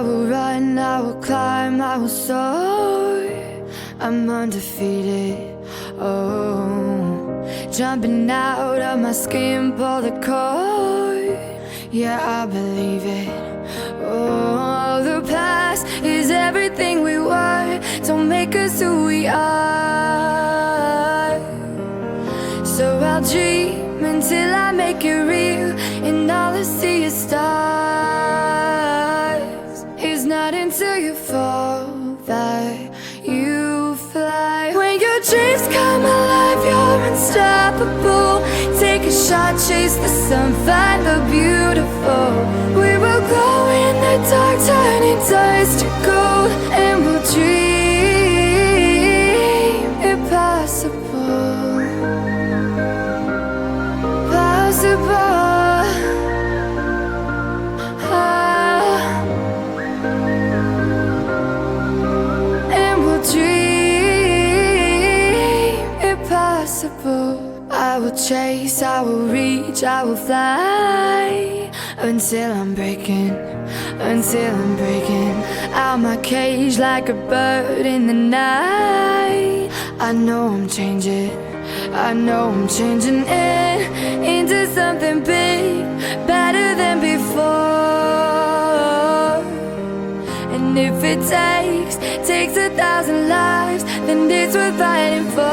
will run, I will climb, I will soar. I'm undefeated, oh. Jumping out of my skin, pull the cord. Yeah, I believe it. Oh, the past is everything we were. Don't make us who we are. So I'll dream until I make it real, and all I see is stars. It's not until you fall that you fly. When your dreams come alive, you're unstoppable. Take a shot, chase the sun, find the beautiful. We will glow in the dark, turning dust to gold, and we'll dream impossible. And we'll dream impossible. I will chase, I will reach, I will fly until I'm breaking out my cage like a bird in the night. I know I'm changing into something big, better than before. And if it takes 1,000 lives, then it's worth fighting for.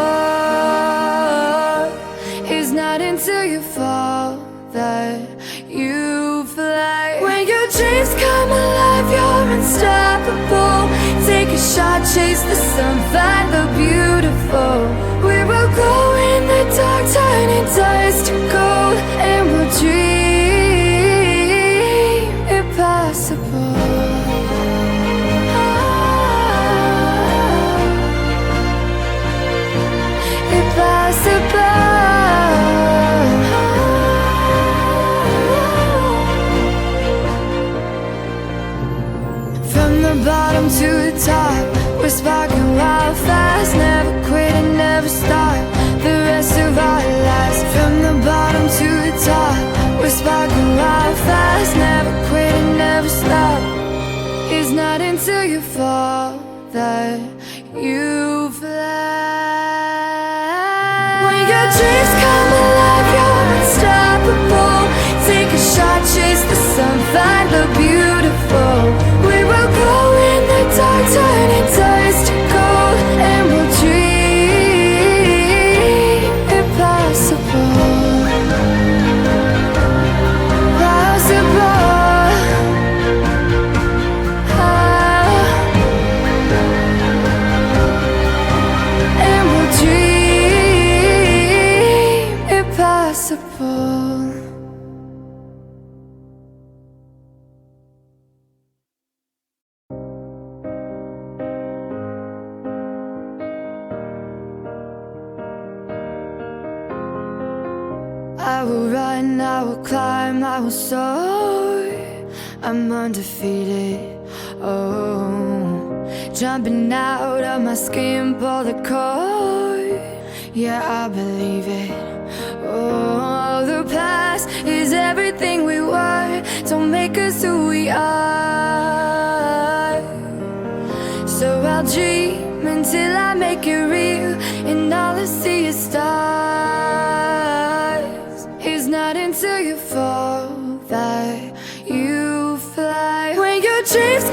It's not until you fall that you fly. When your dreams come alive, you're unstoppable. Take a shot, chase the sun, find the beautiful. We will go in the dark, turning dust to gold, and we'll dream impossible. From the bottom to the top, we're sparking wild fast. Never quit and never stop the rest of our lives. From the bottom to the top, we're sparking wild fast. Never quit and never stop. It's not until you fall that you fly. When your dreams come alive, you're unstoppable. Take a shot, chase the sun, find the beautiful. We will go in the dark, turning dust to gold, and we'll dream impossible. And we'll dream impossible. I will run, I will climb, I will soar. I'm undefeated, oh. Jumping out of my skin, pull the cord. Yeah, I believe it. Oh, the past is everything we were. Don't make us who we are. So I'll dream until I make it real, and all I see is stars. It's not until you fall that you fly. When your dreams